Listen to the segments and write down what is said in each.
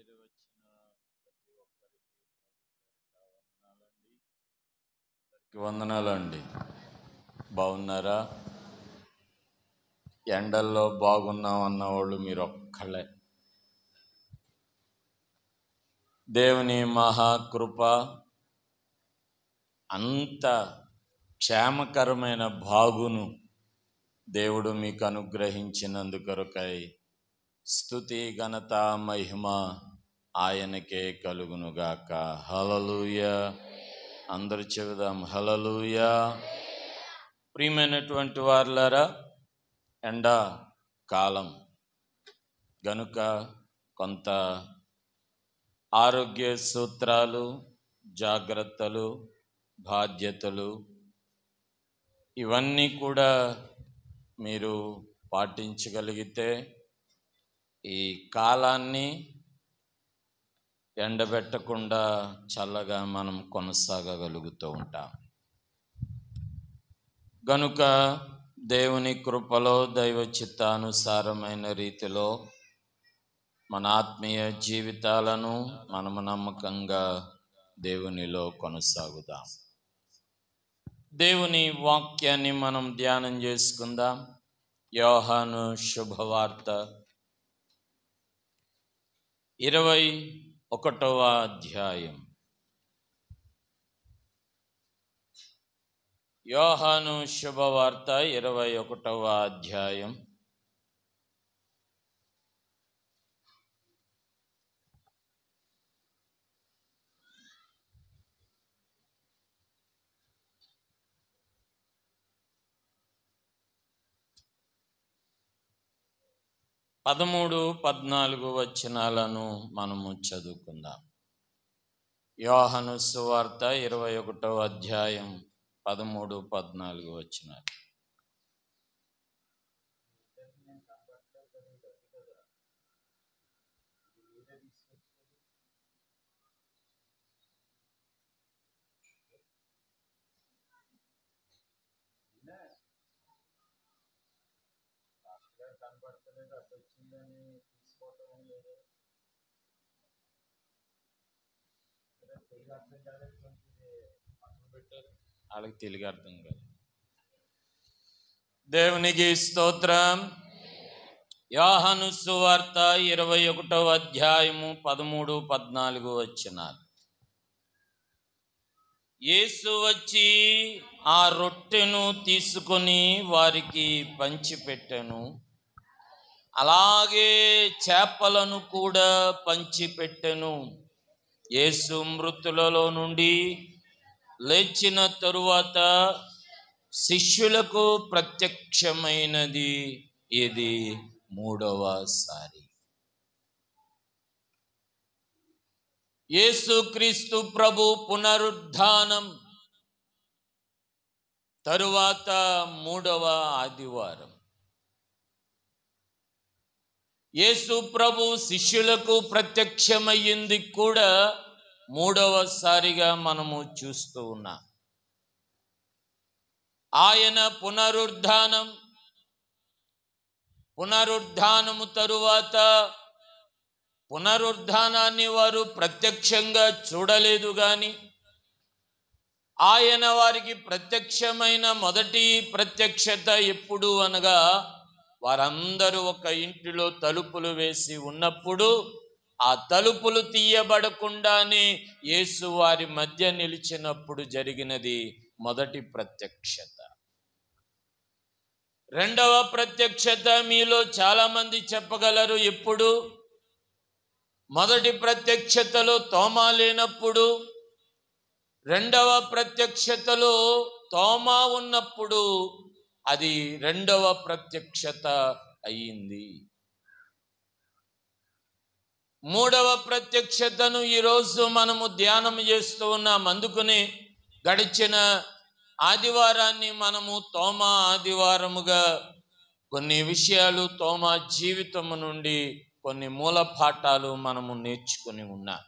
చేరి వచ్చిన ప్రతి ఒక్కరికి వందనాలండి. బాగున్నారా? ఎండల్లో బాగున్నాం అన్నవాళ్ళు మీరు ఒక్కళ్ళే. దేవుని మహాకృప అంత క్షేమకరమైన బాగును దేవుడు మీకు అనుగ్రహించినందుకొరకై స్తుతి ఘనత మహిమ ఆయనకే కలుగునుగాక. హల్లెలూయా. అందరూ చెబుదాం హల్లెలూయా. ప్రియమైనటువంటి వారులారా, ఎండా కాలం గనుక కొంత ఆరోగ్య సూత్రాలు, జాగ్రత్తలు, బాధ్యతలు ఇవన్నీ కూడా మీరు పాటించగలిగితే ఈ కాలాన్ని ఎండబెట్టకుండా చల్లగా మనం కొనసాగగలుగుతూ ఉంటాం. గనుక దేవుని కృపలో దైవ చిత్తానుసారమైన రీతిలో మన ఆత్మీయ జీవితాలను మనము నమ్మకంగా దేవునిలో కొనసాగుదాం. దేవుని వాక్యాన్ని మనం ధ్యానం చేసుకుందాం. యోహాను శుభవార్త 21వ అధ్యాయం. యోహాను శుభవార్త 21వ అధ్యాయం. పదమూడు 14 వచనాలను మనము చదువుకుందాం. యోహాను సువార్త 21వ అధ్యాయం 13, 14 వచనాలు. వాళ్ళకి తెలుగు అర్థం కాదు. దేవునికి స్తోత్రం. యోహాను సువార్త 21వ అధ్యాయము 13, 14 వచనాలు. యేసు వచ్చి ఆ రొట్టెను తీసుకొని వారికి పంచిపెట్టెను. అలాగే చేపలను కూడా పంచిపెట్టెను. యేసు మృతులలో నుండి లేచిన తరువాత శిష్యులకు ప్రత్యక్షమైనది ఇది 3వసారి. యేసుక్రీస్తు ప్రభు పునరుద్ధానం తరువాత 3వ ఆదివారం యేసు ప్రభు శిష్యులకు ప్రత్యక్షమయ్యింది కూడా 3వసారిగా మనము చూస్తూ ఉన్నాం. ఆయన పునరుద్ధానము తరువాత పునరుద్ధానాన్ని వారు ప్రత్యక్షంగా చూడలేదు, కానీ ఆయన వారికి ప్రత్యక్షమైన మొదటి ప్రత్యక్షత ఎప్పుడు అనగా వారందరూ ఒక ఇంటిలో తలుపులు వేసి ఉన్నప్పుడు ఆ తలుపులు తీయబడకుండానే యేసు వారి మధ్య నిలిచినప్పుడు జరిగినది మొదటి ప్రత్యక్షత. రెండవ ప్రత్యక్షత మీలో చాలా మంది చెప్పగలరు ఎప్పుడు? మొదటి ప్రత్యక్షతలో తోమా లేనప్పుడు, రెండవ ప్రత్యక్షతలో తోమా ఉన్నప్పుడు అది రెండవ ప్రత్యక్షత అయ్యింది. మూడవ ప్రత్యక్షతను ఈరోజు మనము ధ్యానం చేస్తూ ఉన్నాం. అందుకని గడిచిన ఆదివారాన్ని మనము తోమా ఆదివారముగా కొన్ని విషయాలు తోమా జీవితము నుండి కొన్ని మూల పాఠాలు మనము నేర్చుకుని ఉన్నాం.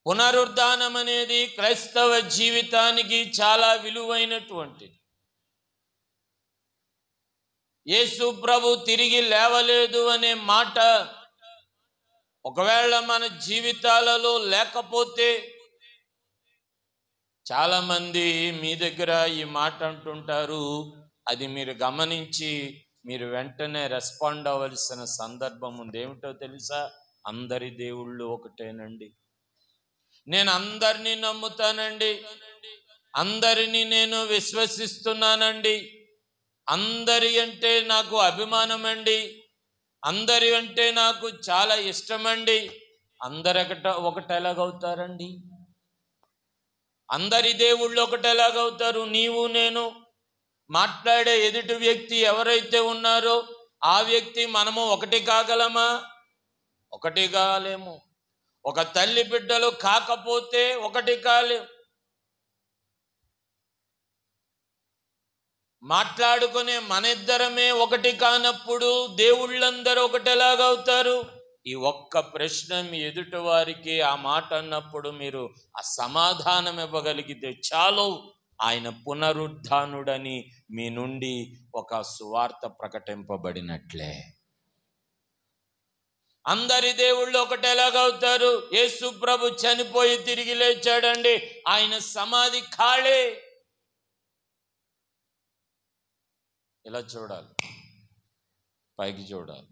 పునరుద్ధానం అనేది క్రైస్తవ జీవితానికి చాలా విలువైనటువంటిది. యేసు ప్రభు తిరిగి లేవలేదు అనే మాట ఒకవేళ మన జీవితాలలో లేకపోతే, చాలా మంది మీ దగ్గర ఈ మాట అంటుంటారు, అది మీరు గమనించి మీరు వెంటనే రెస్పాండ్ అవ్వాల్సిన సందర్భం ఉంది. ఏమిటో తెలుసా? అందరి దేవుళ్ళు ఒకటేనండి, నేను అందరినీ నమ్ముతానండి, అందరినీ నేను విశ్వసిస్తున్నానండి, అందరి అంటే నాకు అభిమానం అండి, అందరి అంటే నాకు చాలా ఇష్టమండి. ఒకటెలాగవుతారండి? అందరి దేవుళ్ళు ఒకటెలాగవుతారు? నీవు నేను మాట్లాడే ఎదుటి వ్యక్తి ఎవరైతే ఉన్నారో ఆ వ్యక్తి మనము ఒకటి కాగలమా? ఒకటి కాలేము. ఒక తల్లి బిడ్డలు కాకపోతే ఒకటి కాలేం. మాట్లాడుకునే మన ఇద్దరమే ఒకటి కానప్పుడు దేవుళ్ళందరూ ఒకటెలాగవుతారు? ఈ ఒక్క ప్రశ్న మీ ఎదుటి వారికి ఆ మాట అన్నప్పుడు మీరు ఆ సమాధానం ఇవ్వగలిగితే చాలు, ఆయన పునరుద్ధానుడని మీ నుండి ఒక సువార్త ప్రకటింపబడినట్లే. అందరి దేవుళ్ళు ఒకటెలాగవుతారు? యేసు ప్రభు చనిపోయి తిరిగి లేచాడండి, ఆయన సమాధి ఖాళీ. ఇలా చూడాలి, పైకి చూడాలి.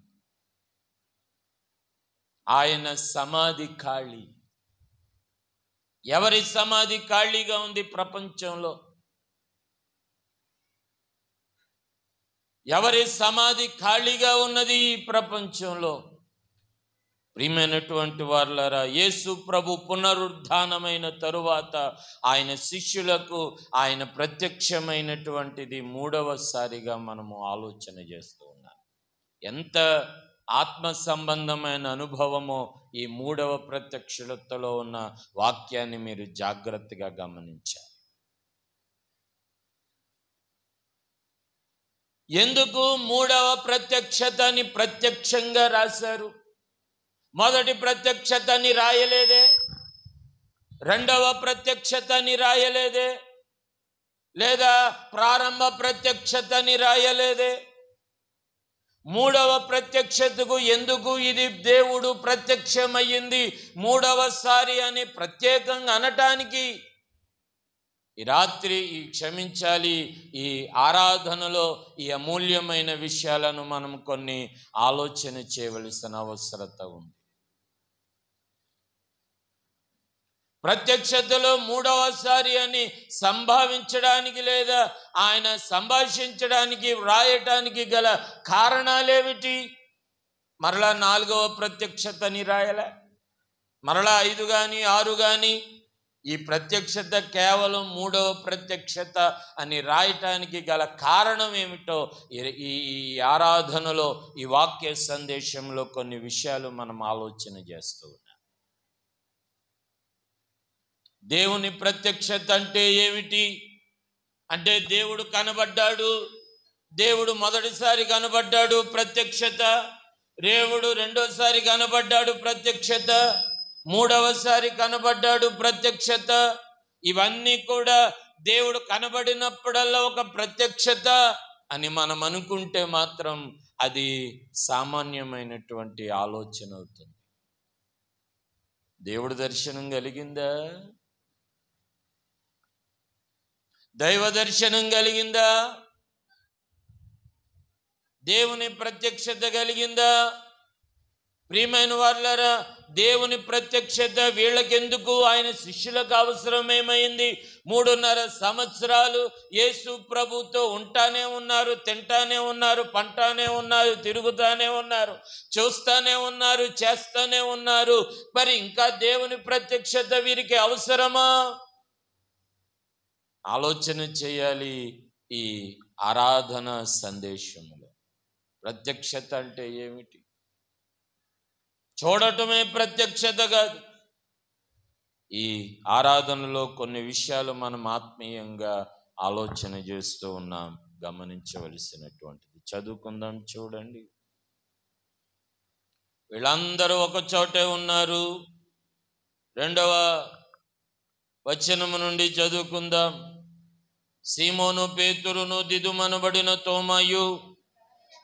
ఆయన సమాధి ఖాళీ. ఎవరి సమాధి ఖాళీగా ఉంది ప్రపంచంలో? ఎవరి సమాధి ఖాళీగా ఉన్నది ఈ ప్రపంచంలో? ప్రియమైనటువంటి వారలారా, యేసు ప్రభు పునరుద్ధానమైన తరువాత ఆయన శిష్యులకు ఆయన ప్రత్యక్షమైనటువంటిది మూడవసారిగా మనము ఆలోచన చేస్తూ ఉన్నాం. ఎంత ఆత్మ సంబంధమైన అనుభవమో ఈ మూడవ ప్రత్యక్షతలో ఉన్న వాక్యాన్ని మీరు జాగ్రత్తగా గమనించాలి. ఎందుకు మూడవ ప్రత్యక్షతని ప్రత్యక్షంగా రాశారు? మొదటి ప్రత్యక్షతని రాయలేదే, రెండవ ప్రత్యక్షతని రాయలేదే, లేదా ప్రారంభ ప్రత్యక్షతని రాయలేదే. మూడవ ప్రత్యక్షతకు ఎందుకు ఇది దేవుడు ప్రత్యక్షమయ్యింది మూడవసారి అని ప్రత్యేకంగా అనటానికి ఈ రాత్రి క్షమించాలి, ఈ ఆరాధనలో ఈ అమూల్యమైన విషయాలను మనం కొన్ని ఆలోచన చేయవలసిన అవసరత ఉంది. ప్రత్యక్షతలో మూడవసారి అని సంభావించడానికి లేదా ఆయన సంభాషించడానికి వ్రాయటానికి గల కారణాలేమిటి? మరలా నాలుగవ ప్రత్యక్షతని రాయలే, మరలా 5 కానీ 6 కానీ. ఈ ప్రత్యక్షత కేవలం మూడవ ప్రత్యక్షత అని రాయటానికి గల కారణం ఏమిటో ఈ ఆరాధనలో ఈ వాక్య సందేశంలో కొన్ని విషయాలు మనం ఆలోచన చేస్తూ ఉన్నాం. దేవుని ప్రత్యక్షత అంటే ఏమిటి? అంటే దేవుడు కనబడ్డాడు, దేవుడు మొదటిసారి కనబడ్డాడు ప్రత్యక్షత, దేవుడు రెండోసారి కనబడ్డాడు ప్రత్యక్షత, మూడవసారి కనబడ్డాడు ప్రత్యక్షత. ఇవన్నీ కూడా దేవుడు కనబడినప్పుడల్లా ఒక ప్రత్యక్షత అని మనం అనుకుంటే మాత్రం అది సామాన్యమైనటువంటి ఆలోచన అవుతుంది. దేవుడు దర్శనం కలిగిందా? దైవ దర్శనం కలిగిందా? దేవుని ప్రత్యక్షత కలిగిందా? ప్రియమైన వారలారా, దేవుని ప్రత్యక్షత వీళ్ళకెందుకు? ఆయన శిష్యులకు అవసరం ఏమైంది? 3.5 సంవత్సరాలు యేసు ప్రభుతో ఉంటానే ఉన్నారు, తింటానే ఉన్నారు, పంటానే ఉన్నారు, తిరుగుతానే ఉన్నారు, చూస్తానే ఉన్నారు, చేస్తానే ఉన్నారు. మరి ఇంకా దేవుని ప్రత్యక్షత వీరికి అవసరమా? ఆలోచన చేయాలి. ఈ ఆరాధన సందేశంలో ప్రత్యక్షత అంటే ఏమిటి? చూడటమే ప్రత్యక్షత కాదు. ఈ ఆరాధనలో కొన్ని విషయాలు మనం ఆత్మీయంగా ఆలోచన చేస్తూ ఉన్నాం, గమనించవలసినటువంటిది. చదువుకుందాం, చూడండి. వీళ్ళందరూ ఒక చోటే ఉన్నారు. 2వ వచనము నుండి చదువుకుందాం. సీమోను పేతురును, దిదుమనబడిన తోమాయు,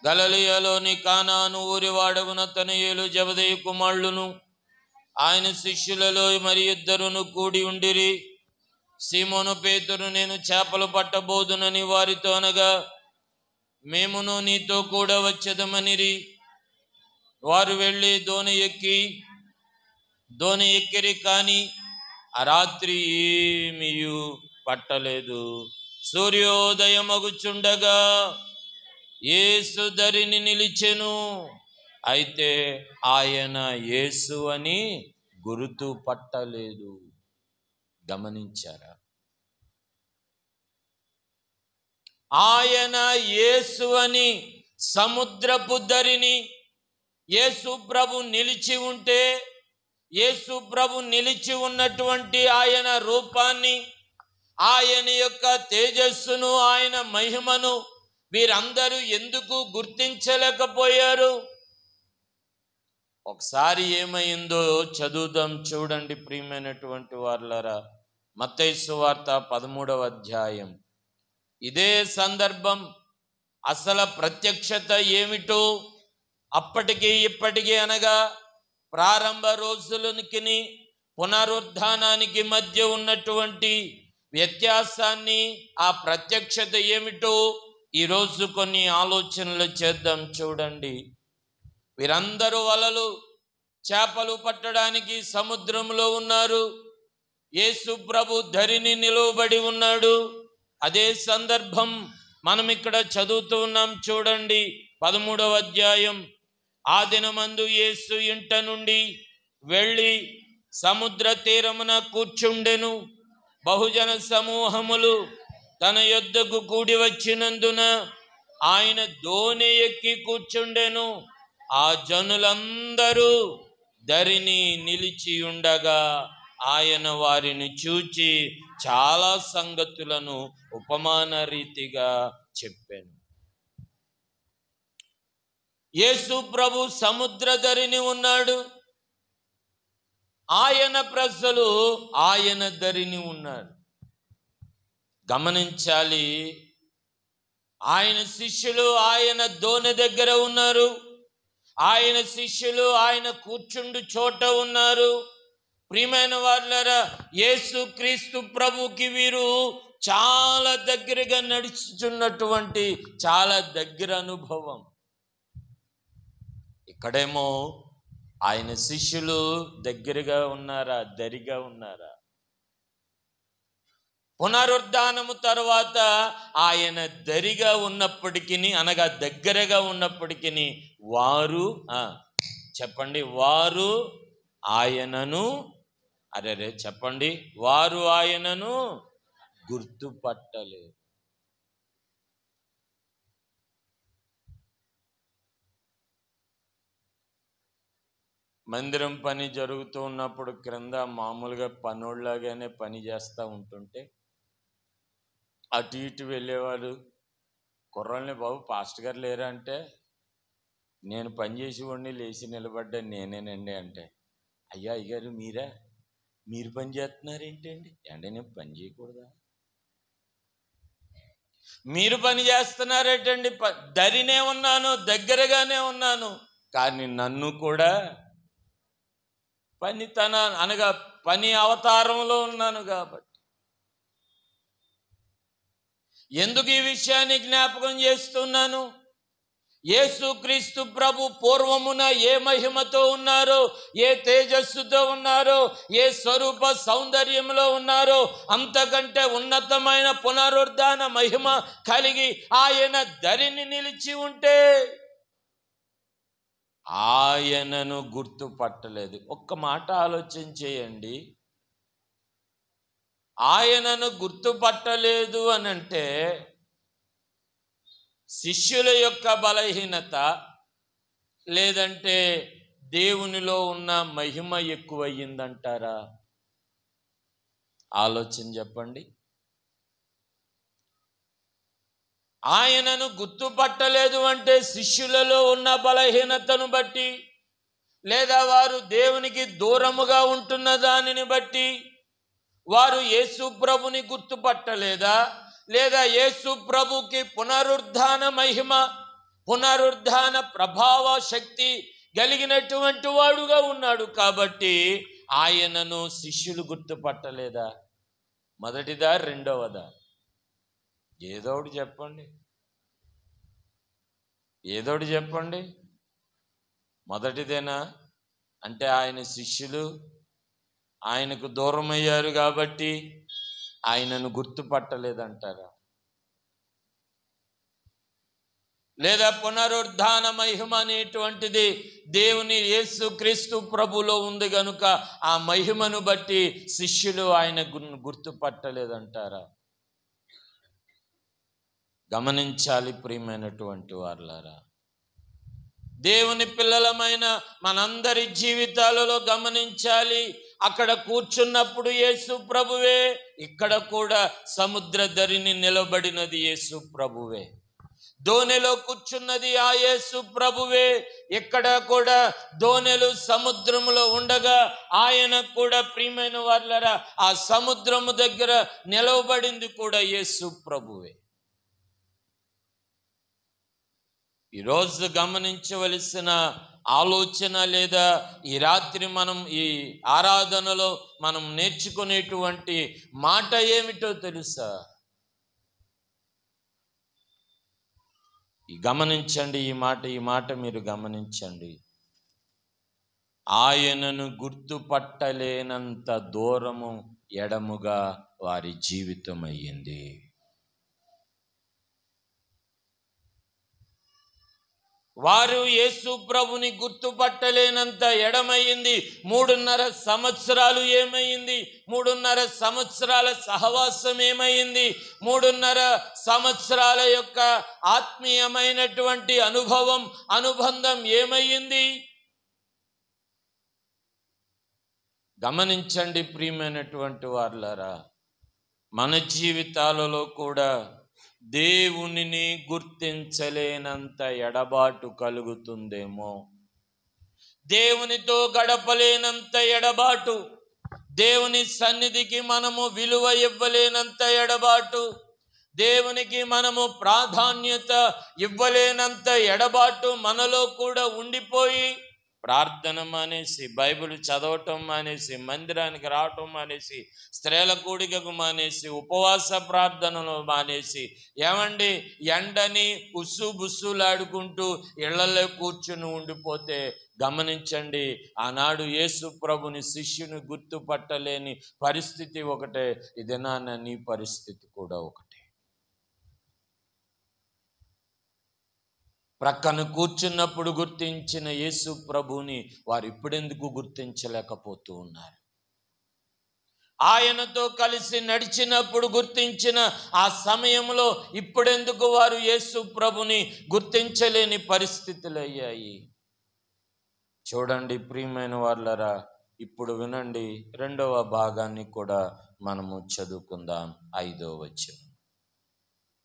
గలిలయలోని కానాను ఊరివాడగున తనయేలు జెబెదయి కుమారులను ఆయన శిష్యులలో మరి ఇద్దరును కూడి ఉండిరి. సీమోను పేతురు, నేను చేపలు పట్టబోదునని వారితో అనగా, మేమును నీతో కూడా వచ్చేదమనిరి. వారు వెళ్ళి దోణి ఎక్కిరి, కానీ ఆ రాత్రి ఏమీయు పట్టలేదు. సూర్యోదయమగుచుండగా యేసు దరిని నిలిచెను. అయితే ఆయన యేసు అని గుర్తు పట్టలేదు. గమనించారా? ఆయన యేసు అని సముద్రపు దరిని యేసు ప్రభు నిలిచి ఉంటే, యేసు ప్రభు నిలిచి ఉన్నటువంటి ఆయన రూపాన్ని, ఆయన యొక్క తేజస్సును, ఆయన మహిమను వీరందరూ ఎందుకు గుర్తించలేకపోయారు? ఒకసారి ఏమైందో చదువుదాం, చూడండి ప్రియమైనటువంటి వారులారా. మత్తయి సువార్త 13వ అధ్యాయం. ఇదే సందర్భం. అసలు ప్రత్యక్షత ఏమిటో అప్పటికి ఇప్పటికీ, అనగా ప్రారంభ రోజులకి పునరుద్ధానానికి మధ్య ఉన్నటువంటి వ్యత్యాసాన్ని, ఆ ప్రత్యక్షత ఏమిటో ఈరోజు కొన్ని ఆలోచనలు చేద్దాం. చూడండి, వీరందరూ వలలు చేపలు పట్టడానికి సముద్రంలో ఉన్నారు. యేసు ప్రభు ధరిని నిలువబడి ఉన్నాడు. అదే సందర్భం మనం ఇక్కడ చదువుతూ ఉన్నాం. చూడండి 13వ అధ్యాయం. ఆ దినమందు యేసు ఇంట నుండి వెళ్ళి సముద్ర తీరమున కూర్చుండెను. బహుజన సమూహములు తన యొద్దకు కూడి వచ్చినందున ఆయన దోణి ఎక్కి కూర్చుండెను. ఆ జనులందరూ దరిని నిలిచి ఉండగా ఆయన వారిని చూచి చాలా సంగతులను ఉపమాన రీతిగా చెప్పాను. యేసు ప్రభు సముద్ర దరిని ఉన్నాడు. ఆయన ప్రజలు ఆయన దరిని ఉన్నారు. గమనించాలి, ఆయన శిష్యులు ఆయన దోణి దగ్గర ఉన్నారు. ఆయన శిష్యులు ఆయన కూర్చుండు చోట ఉన్నారు. ప్రియమైన వారులారా, యేసు క్రీస్తు ప్రభుకి వీరు చాలా దగ్గరగా నడుచుచున్నటువంటి చాలా దగ్గర అనుభవం. ఇక్కడేమో ఆయన శిష్యులు దగ్గరగా ఉన్నారా, దరిగా ఉన్నారా? పునరుద్ధానము తర్వాత ఆయన దరిగా ఉన్నప్పటికీ, అనగా దగ్గరగా ఉన్నప్పటికీ, వారు చెప్పండి, వారు ఆయనను చెప్పండి, వారు ఆయనను గుర్తుపట్టలేదు. మందిరం పని జరుగుతూ ఉన్నప్పుడు క్రింద మామూలుగా పనోళ్ళలాగానే పని చేస్తూ ఉంటుంటే అటు ఇటు వెళ్ళేవాడు. కుర్రాళ్ళని, బాబు పాస్టర్ గారు లేరా అంటే, నేను పని చేసేవాడిని, లేచి నిలబడ్డా నేనేనండి అంటే, అయ్యా అయ్యారు మీరా, మీరు పని చేస్తున్నారు ఏంటండి అంటే, నేను పని చేయకూడదా? మీరు పని చేస్తున్నారేటండి? దరినే ఉన్నాను, దగ్గరగానే ఉన్నాను, కానీ నన్ను కూడా అనగా పని అవతారంలో ఉన్నాను కాబట్టి. ఎందుకు ఈ విషయాన్ని జ్ఞాపకం చేస్తున్నాను? యేసుక్రీస్తు ప్రభు పూర్వమున ఏ మహిమతో ఉన్నారో, ఏ తేజస్సుతో ఉన్నారో, ఏ స్వరూప సౌందర్యంలో ఉన్నారో, అంతకంటే ఉన్నతమైన పునరుద్ధాన మహిమ కలిగి ఆయన దరిని నిలిచి ఉంటే ఆయనను గుర్తుపట్టలేదు. ఒక్క మాట ఆలోచన చేయండి. ఆయనను గుర్తుపట్టలేదు అని అంటే శిష్యుల యొక్క బలహీనత, లేదంటే దేవునిలో ఉన్న మహిమ ఎక్కువయ్యిందంటారా? ఆలోచన చెప్పండి. ఆయనను గుర్తుపట్టలేదు అంటే శిష్యులలో ఉన్న బలహీనతను బట్టి, లేదా వారు దేవునికి దూరముగా ఉంటున్న దానిని బట్టి వారు యేసు ప్రభుని గుర్తుపట్టలేదా? లేదా యేసు ప్రభుకి పునరుద్ధాన మహిమ, పునరుద్ధాన ప్రభావ శక్తి కలిగినటువంటి వాడుగా ఉన్నాడు. కాబట్టి ఆయనను శిష్యులు గుర్తుపట్టలేదా? మొదటిదా రెండవదా? ఏదోటి చెప్పండి, ఏదోటి చెప్పండి. మొదటిదేనా? అంటే ఆయన శిష్యులు ఆయనకు దూరమయ్యారు కాబట్టి ఆయనను గుర్తుపట్టలేదంటారా? లేదా పునరుద్ధాన మహిమ అనేటువంటిది దేవుని యేసు క్రీస్తు ప్రభులో ఉంది గనుక ఆ మహిమను బట్టి శిష్యులు ఆయన గుర్తుపట్టలేదంటారా? గమనించాలి ప్రియమైనటువంటి వారులారా. దేవుని పిల్లలమైన మనందరి జీవితాలలో గమనించాలి. అక్కడ కూర్చున్నప్పుడు యేసు ప్రభువే, ఇక్కడ కూడా సముద్ర ధరిని నిలబడినది యేసు ప్రభువే, దోణిలో కూర్చున్నది ఆ యేసు ప్రభువే. ఇక్కడ కూడా దోణెలు సముద్రములో ఉండగా ఆయన కూడా ప్రియమైన వారులారా ఆ సముద్రము దగ్గర నిలవబడింది కూడా యేసు ప్రభువే. ఈరోజు గమనించవలసిన ఆలోచన లేదా ఈ రాత్రి మనం ఈ ఆరాధనలో మనం నేర్చుకునేటువంటి మాట ఏమిటో తెలుసా? గమనించండి ఈ మాట మీరు గమనించండి. ఆయనను గుర్తుపట్టలేనంత దూరము ఎడముగా వారి జీవితం అయ్యింది. వారు యేసు ప్రభుని గుర్తుపట్టలేనంత ఎడమయ్యింది. 3.5 సంవత్సరాలు ఏమైంది? 3.5 సంవత్సరాల సహవాసం ఏమైంది? 3.5 సంవత్సరాల యొక్క ఆత్మీయమైనటువంటి అనుబంధం ఏమైంది? గమనించండి ప్రియమైనటువంటి వారులారా, మన జీవితాలలో కూడా దేవునిని గుర్తించలేనంత ఎడబాటు కలుగుతుందేమో. దేవునితో గడపలేనంత ఎడబాటు, దేవుని సన్నిధికి మనము విలువ ఇవ్వలేనంత ఎడబాటు, దేవునికి మనము ప్రాధాన్యత ఇవ్వలేనంత ఎడబాటు మనలో కూడా ఉండిపోయి ప్రార్థన మానేసి, బైబిల్ చదవటం మానేసి, మందిరానికి రావటం మానేసి, స్త్రీల కూడికకు మానేసి, ఉపవాస ప్రార్థనలు మానేసి, ఏమండి ఎండని బుస్సులాడుకుంటూ ఇళ్లలో కూర్చుని ఉండిపోతే గమనించండి, ఆనాడు యేసు ప్రభుని శిష్యుని గుర్తుపట్టలేని పరిస్థితి ఒకటే, ఇదేనా నీ పరిస్థితి కూడా ఒకటే. ప్రక్కన కూర్చున్నప్పుడు గుర్తించిన యేసు ప్రభుని వారు ఇప్పుడెందుకు గుర్తించలేకపోతూ ఉన్నారు? ఆయనతో కలిసి నడిచినప్పుడు గుర్తించిన ఆ సమయంలో ఇప్పుడెందుకు వారు యేసు ప్రభుని గుర్తించలేని పరిస్థితులు అయ్యాయి? చూడండి ప్రియమైన వారులారా, ఇప్పుడు వినండి, 2వ భాగాన్ని కూడా మనము చదువుకుందాం. 5వ వచనం.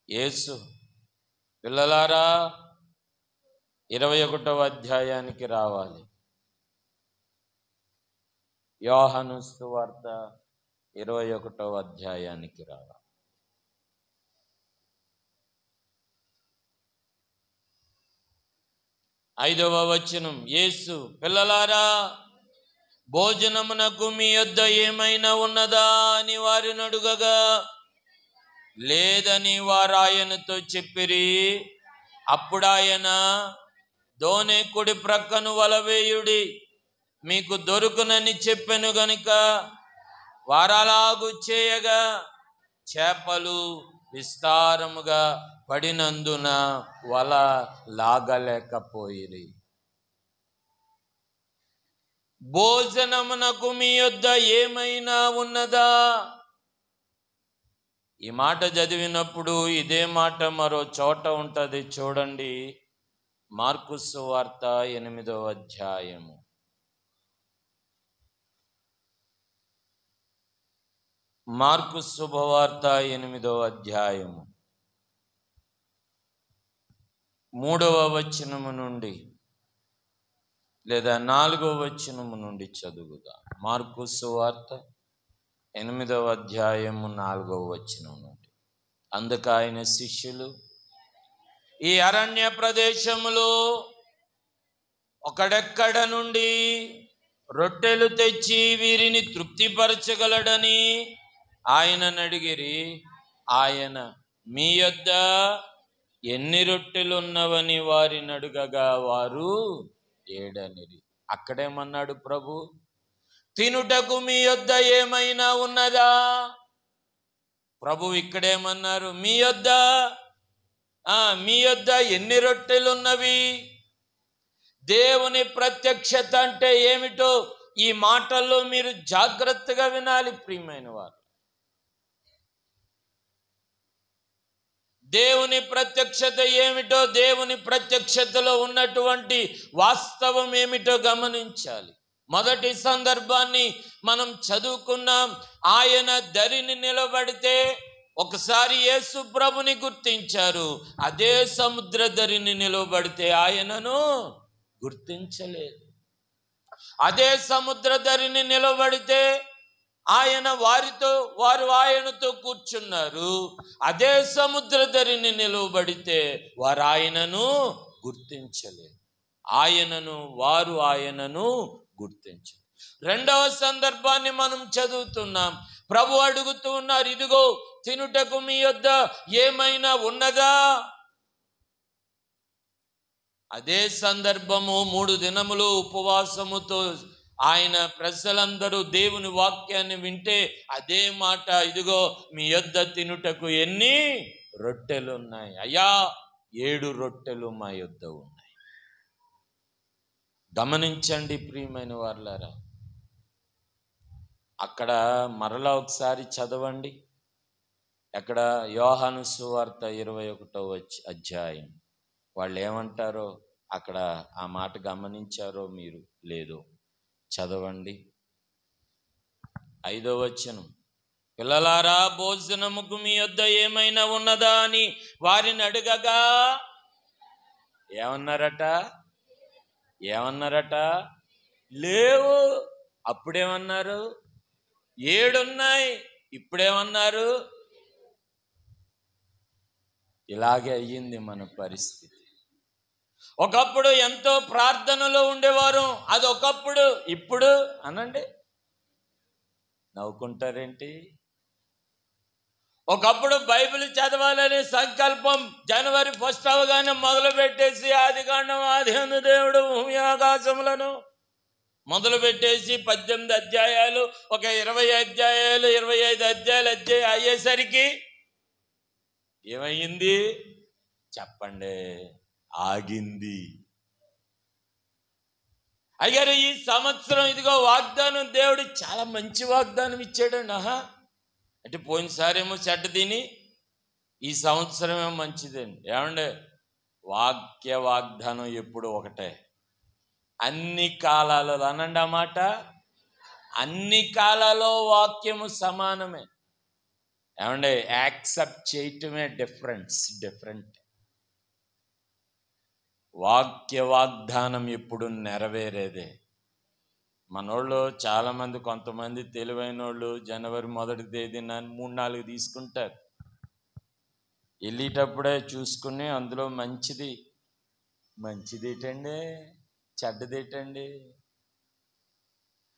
యేసు పిల్లలారా 21వ అధ్యాయానికి రావాలి. యోహాను సువార్త 21వ అధ్యాయానికి రావాలి. 5వ వచనం. యేసు పిల్లలారా భోజనమునకు మీ యొద్ద ఏమైనా ఉన్నదా అని వారిని అడుగగా లేదని వారు ఆయనతో చెప్పిరి. అప్పుడు ఆయన దోణి కుడి ప్రక్కను వలవేయుడి మీకు దొరుకునని చెప్పెను గనుక వారలాగు చేయగా చేపలు విస్తారముగా పడినందున వల లాగలేకపోయిరి. భోజనమునకు మీ యొద్ద ఏమైనా ఉన్నదా? ఈ మాట చదివినప్పుడు ఇదే మాట మరో చోట ఉంటుంది. చూడండి, మార్కు సువార్త 8వ అధ్యాయము. మార్కు శుభవార్త 8వ అధ్యాయము 3వ వచనము నుండి లేదా 4వ వచనము నుండి చదువుదా. మార్కు సువార్త 8వ అధ్యాయము 4వ వచనం నుండి. అందుకు ఆయన శిష్యులు ఈ అరణ్య ప్రదేశములో ఒకడెక్కడ నుండి రొట్టెలు తెచ్చి వీరిని తృప్తిపరచగలడని ఆయనను అడిగిరి. ఆయన, మీ యొద్ద ఎన్ని రొట్టెలున్నవని వారిని అడుగగా వారు 7 అనిరి. అక్కడేమన్నాడు ప్రభు? తినుటకు మీ యొద్ద ఏమైనా ఉన్నదా? ప్రభు ఇక్కడేమన్నారు? మీ యొద్ద ఎన్ని రొట్టెలున్నవి? దేవుని ప్రత్యక్షత అంటే ఏమిటో ఈ మాటల్లో మీరు జాగ్రత్తగా వినాలి ప్రియమైన వారు. దేవుని ప్రత్యక్షత ఏమిటో, దేవుని ప్రత్యక్షతలో ఉన్నటువంటి వాస్తవం ఏమిటో గమనించాలి. మొదటి సందర్భాన్ని మనం చదువుకున్నాం. ఆయన దరిని నిలబడితే ఒకసారి యేసు ప్రభుని గుర్తించారు. అదే సముద్ర దరిని నిలబడితే ఆయనను గుర్తించలేదు. అదే సముద్ర దరిని నిలబడితే వారు ఆయనతో కూర్చున్నారు. అదే సముద్ర దరిని నిలబడితే వారు ఆయనను గుర్తించలేదు. వారు ఆయనను గుర్తించలేదు. రెండవ సందర్భాన్ని మనం చదువుతున్నాం. ప్రభు అడుగుతూ ఉన్నారు, ఇదిగో తినుటకు మీ యొద్ద ఏమైనా ఉన్నదా? అదే సందర్భము 3 దినములు ఉపవాసముతో ఆయన ప్రజలందరూ దేవుని వాక్యాన్ని వింటే అదే మాట, ఇదిగో మీ యొద్ద తినుటకు ఎన్ని రొట్టెలు ఉన్నాయి? అయ్యా 7 రొట్టెలు మా యొద్ద ఉన్నాయి. గమనించండి ప్రియమైన వారులారా. అక్కడ మరలా ఒకసారి చదవండి. అక్కడ యోహాను సువార్త 21వ అధ్యాయం. వాళ్ళు ఏమంటారో అక్కడ ఆ మాట గమనించారో మీరు లేదో చదవండి. 5వ వచనం. పిల్లలారా, భోజనముకు మీ యొద్ద ఏమైనా ఉన్నదా అని వారిని అడగగా ఏమన్నారట? లేవు. అప్పుడేమన్నారు? 7 ఉన్నాయి. ఇప్పుడేమన్నారు? ఇలాగే అయ్యింది మన పరిస్థితి. ఒకప్పుడు ఎంతో ప్రార్థనలో ఉండేవారు, అది ఒకప్పుడు. ఇప్పుడు అనండి, నవ్వుకుంటారేంటి? ఒకప్పుడు బైబిల్ చదవాలనే సంకల్పం జనవరి 1 అవగానే మొదలు పెట్టేసి ఆదికాండం ఆదియందు దేవుడు భూమి ఆకాశములను మొదలు పెట్టేసి 18 అధ్యాయాలు, ఒక 20 అధ్యాయాలు, 25 అధ్యాయాలు అయ్యేసరికి ఏమయ్యింది చెప్పండి? ఆగింది. అయ్యారు ఈ సంవత్సరం ఇదిగో వాగ్దానం, దేవుడు చాలా మంచి వాగ్దానం ఇచ్చాడండి. అంటే పోయినసారేమో చెడ్డ తిని ఈ సంవత్సరం ఏమో మంచిదండి. ఏమండే, వాక్య వాగ్దానం ఎప్పుడు ఒకటే, అన్ని కాలాలలో. అనండి ఆ మాట. అన్ని కాలాల్లో వాక్యము సమానమే. ఏమండే, యాక్సెప్ట్ చేయటమే డిఫరెంట్. వాక్య వాగ్దానం ఎప్పుడు నెరవేరేదే. మనోళ్ళు చాలామంది, కొంతమంది తెలివైన వాళ్ళు జనవరి 1వ తేదీన 3-4 తీసుకుంటారు. వెళ్ళేటప్పుడే చూసుకుని అందులో మంచిదేటండి, చెడ్డదేటండి?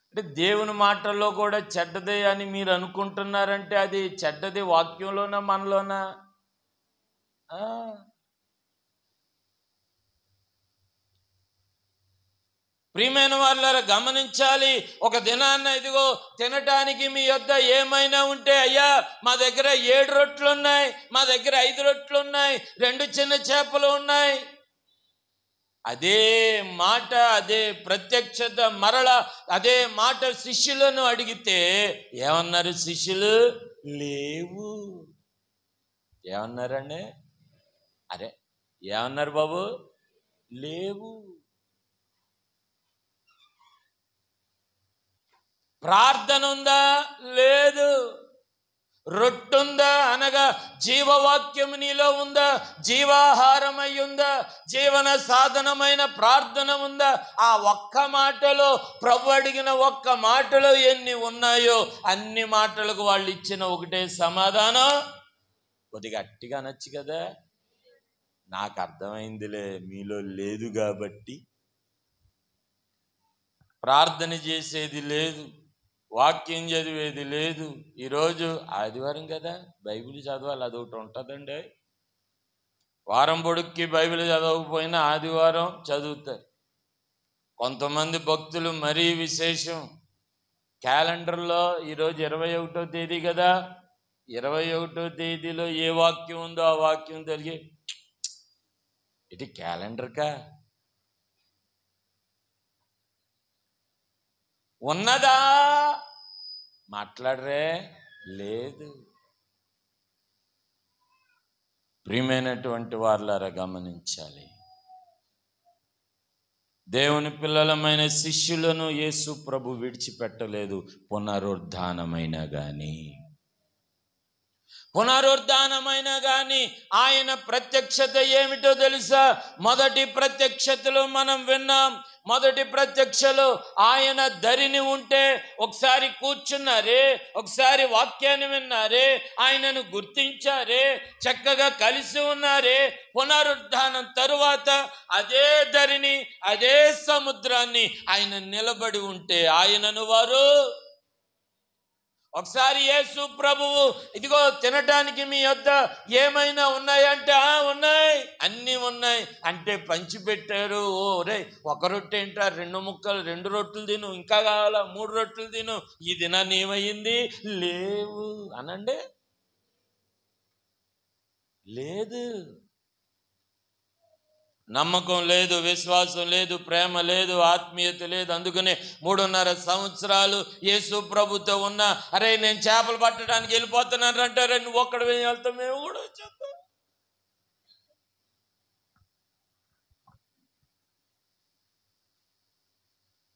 అంటే దేవుని మాటల్లో కూడా చెడ్డదే అని మీరు అనుకుంటున్నారంటే అది చెడ్డది వాక్యంలోనా మనలోనా? ప్రియమైన వాళ్ళారా, గమనించాలి. ఒక దినాన్న ఇదిగో తినటానికి మీ యొద్ద ఏమైనా ఉంటే, అయ్యా మా దగ్గర 7 రొట్టెలు ఉన్నాయి, మా దగ్గర 5 రొట్టెలు ఉన్నాయి, 2 చిన్న చేపలు ఉన్నాయి. అదే మాట, అదే ప్రత్యక్షత మరల అదే మాట శిష్యులను అడిగితే ఏమన్నారు? శిష్యులు లేవు. ఏమన్నారండి? ఏమన్నారు బాబు? లేవు. ప్రార్థన ఉందా? లేదు. రొట్టుందా అనగా జీవవాక్యము నీలో ఉందా? జీవాహారమై ఉందా? జీవన సాధనమైన ప్రార్థన ఉందా? ఆ ఒక్క మాటలో, ప్రభు అడిగిన ఒక్క మాటలో ఎన్ని ఉన్నాయో అన్ని మాటలకు వాళ్ళు ఇచ్చిన ఒకటే సమాధానం. కొద్దిగా గట్టిగా అనొచ్చు కదా. నాకు అర్థమైందిలే, మీలో లేదు కాబట్టి ప్రార్థన చేసేది లేదు, వాక్యం చదివేది లేదు. ఈరోజు ఆదివారం కదా, బైబిల్ చదవాలి, అదొకటి ఉంటుందండి. వారం పొడుక్కి బైబిల్ చదవకపోయినా ఆదివారం చదువుతారు. కొంతమంది భక్తులు మరీ విశేషం. క్యాలెండర్లో ఈరోజు 21వ తేదీ కదా, 21వ తేదీలో ఏ వాక్యం ఉందో ఆ వాక్యం తెలియ, ఇది క్యాలెండర్కా ఉన్నదా మాట్లాడరే, లేదు. ప్రియమైనటువంటి వారులారా గమనించాలి, దేవుని పిల్లలమైన శిష్యులను యేసు ప్రభు విడిచిపెట్టలేదు. పునరుద్ధానమైనా కానీ ఆయన ప్రత్యక్షత ఏమిటో తెలుసా? మొదటి ప్రత్యక్షతలో మనం విన్నాం. మొదటి ప్రత్యక్షలో ఆయన ధరిని ఉంటే ఒకసారి కూర్చున్నారే, ఒకసారి వాక్యాన్ని విన్నారే, ఆయనను గుర్తించారే, చక్కగా కలిసి ఉన్నారే. పునరుద్ధానం తరువాత అదే ధరిని, అదే సముద్రాన్ని ఆయన నిలబడి ఉంటే ఆయనను వారు ఒకసారి యేసు ప్రభువు, ఇదిగో తినటానికి మీ వద్ద ఏమైనా ఉన్నాయంటే ఉన్నాయి, అన్నీ ఉన్నాయి అంటే పంచిపెట్టారు. ఓ రే, ఒక రొట్టె ఏంటా, 2 ముక్కలు, 2 రొట్టెలు తిను, ఇంకా కావాలా 3 రొట్టెలు తిను, ఈ దినాన్ని ఏమయ్యింది, లేవు అనండి. లేదు, నమ్మకం లేదు, విశ్వాసం లేదు, ప్రేమ లేదు, ఆత్మీయత లేదు. అందుకనే 3.5 సంవత్సరాలు యేసు ప్రభుతో ఉన్నా, అరే నేను చేపలు పట్టడానికి వెళ్ళిపోతున్నాను అంటారే, నువ్వు ఒక్కడ వెళ్తావు, మేము కూడా వచ్చేస్తాం.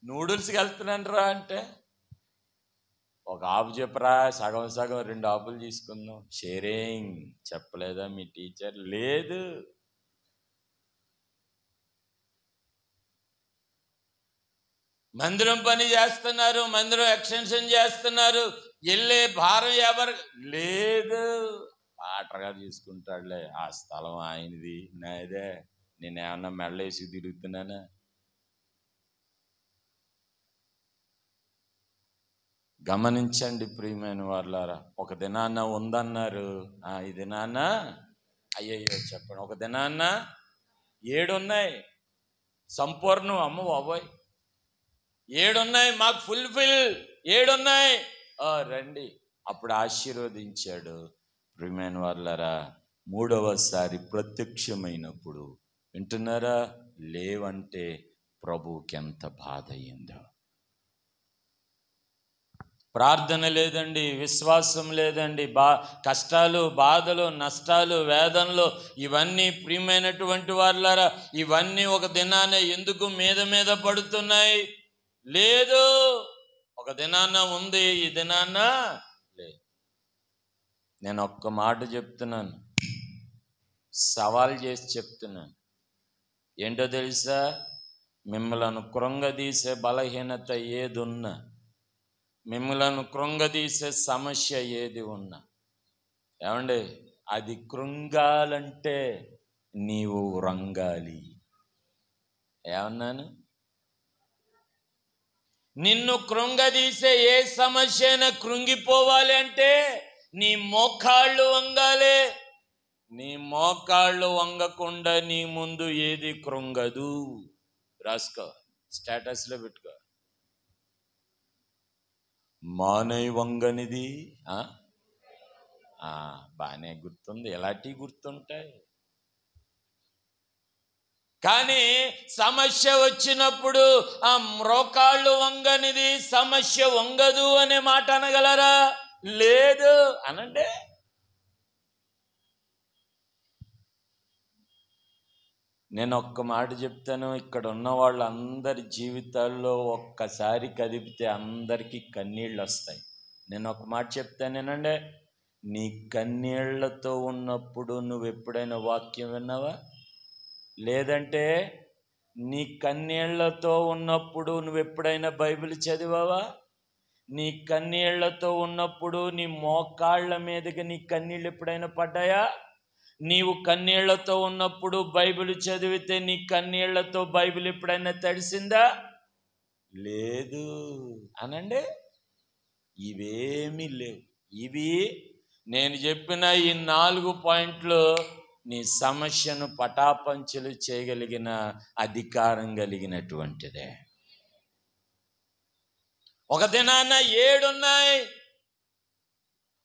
నూడిల్స్కి వెళ్తున్నానరా అంటే ఒక ఆపు చెప్పరా, సగం 2 ఆపులు తీసుకుందాం, షేరింగ్ చెప్పలేదా మీ టీచర్? లేదు. మందిరం పని చేస్తున్నారు, మందిరం ఎక్స్టెన్షన్ చేస్తున్నారు, వెళ్ళే భారం ఎవరు లేదు. పాటగా తీసుకుంటాడులే, ఆ స్థలం ఆయనది, నాదే, నేనేమన్నా మెడలేసి తిరుగుతున్నానా? గమనించండి ప్రియమైన వాళ్ళారా, ఒక దినాన్న ఉందన్నారు, ఈ దినాన్న అయ్యయ్యో చెప్పండి, ఒక దినాన్న 7 ఉన్నాయి సంపూర్ణం. అమ్మ బాబోయ్, 7 ఉన్నాయి, మాకు ఫుల్ఫిల్ 7 ఉన్నాయి, రండి. అప్పుడు ఆశీర్వదించాడు. ప్రియమైన వాళ్ళారా, 3వసారి ప్రత్యక్షమైనప్పుడు వింటున్నారా, లేవంటే ప్రభువుకి ఎంత బాధ అయిందో. ప్రార్థన లేదండి, విశ్వాసం లేదండి, కష్టాలు, బాధలు, నష్టాలు, వేదనలు, ఇవన్నీ ప్రియమైనటువంటి వాళ్ళారా, ఇవన్నీ ఒక దినాన ఎందుకు మీద పడుతున్నాయి? లేదు, ఒక దినాన ఉంది, ఈ దినాన లేదు. నేను ఒక్క మాట చెప్తున్నాను, సవాల్ చేసి చెప్తున్నాను. ఏంటో తెలుసా? మిమ్మలను కృంగదీసే బలహీనత ఏదున్నా, మిమ్మలను కృంగదీసే సమస్య ఏది ఉన్నా, ఏమండి, అది కృంగాలంటే నీవు రంగాలి. ఏమన్నాను? నిన్ను కృంగదీసే ఏ సమస్య అయినా కృంగిపోవాలి అంటే నీ మోకాళ్ళు వంగాలే. నీ మోకాళ్ళు వంగకుండా నీ ముందు ఏది కృంగదు. రాసుకో, స్టేటస్లో పెట్టుకో. మానై వంగనిది బాగానే గుర్తుంది, ఎలాంటివి గుర్తుంటాయి. కానీ సమస్య వచ్చినప్పుడు ఆ మోకాళ్ళు వంగనిది సమస్య వంగదు అనే మాట అనగలరా? లేదు అనండి. నేను ఒక్క మాట చెప్తాను, ఇక్కడ ఉన్న వాళ్ళందరి జీవితాల్లో ఒక్కసారి కదిపితే అందరికీ కన్నీళ్ళు వస్తాయి. నేను ఒక మాట చెప్తానేనండి, నీ కన్నీళ్లతో ఉన్నప్పుడు నువ్వు ఎప్పుడైనా వాక్యం విన్నావా? లేదంటే నీ కన్నీళ్లతో ఉన్నప్పుడు నువ్వు ఎప్పుడైనా బైబిల్ చదివావా? నీ కన్నీళ్లతో ఉన్నప్పుడు నీ మోకాళ్ళ మీదకి నీ కన్నీళ్ళు ఎప్పుడైనా పడ్డాయా? నీవు కన్నీళ్లతో ఉన్నప్పుడు బైబిల్ చదివితే నీ కన్నీళ్లతో బైబిల్ ఎప్పుడైనా తడిసిందా? లేదు అనండి. ఇవేమీ లేవు. ఇవి నేను చెప్పిన ఈ 4 పాయింట్లు నీ సమస్యను పటాపంచలు చేయగలిగిన అధికారం కలిగినటువంటిదే. ఒక దినాన 7 ఉన్నాయి.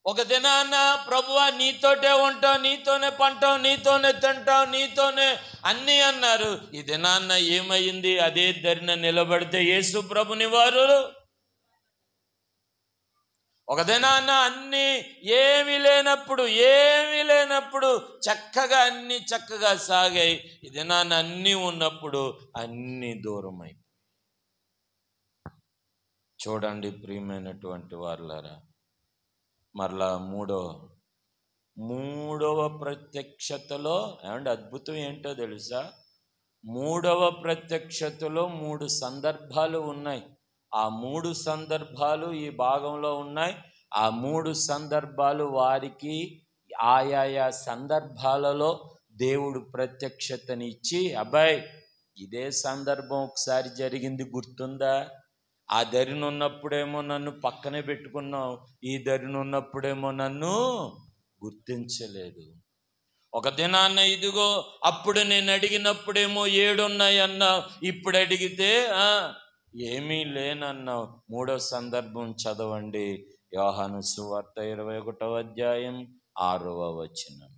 ఒక దినాన ప్రభువా నీతోటే ఉంటాం, నీతోనే పంటాం, నీతోనే తింటాం, నీతోనే అన్నీ అన్నారు. ఈ దినాన్న ఏమైంది? అదే ధరిన నిలబడితే యేసు ప్రభుని వారు ఒక దినాన్న అన్నీ ఏమీ లేనప్పుడు చక్కగా అన్నీ చక్కగా సాగాయి. ఈ దినాన్న అన్నీ ఉన్నప్పుడు అన్నీ దూరమై. చూడండి ప్రియమైనటువంటి వారులారా, మరలా మూడవ ప్రత్యక్షతలో ఏమంటే అద్భుతం ఏంటో తెలుసా? మూడవ ప్రత్యక్షతలో 3 సందర్భాలు ఉన్నాయి. ఆ 3 సందర్భాలు ఈ భాగంలో ఉన్నాయి. ఆ 3 సందర్భాలు వారికి ఆయా సందర్భాలలో దేవుడు ప్రత్యక్షతనిచ్చి, అబ్బాయి ఇదే సందర్భం ఒకసారి జరిగింది గుర్తుందా? ఆ దరినున్నప్పుడేమో నన్ను పక్కనే పెట్టుకున్నావు, ఈ దరినున్నప్పుడేమో నన్ను గుర్తించలేదు. ఒక దినాన్న ఇదిగో అప్పుడు నేను అడిగినప్పుడేమో 7 ఉన్నాయన్నావు, ఇప్పుడు అడిగితే ఏమీ లేనన్నావు. 3వ సందర్భం చదవండి. యోహాను సువార్త 21వ అధ్యాయం 6వ వచనం.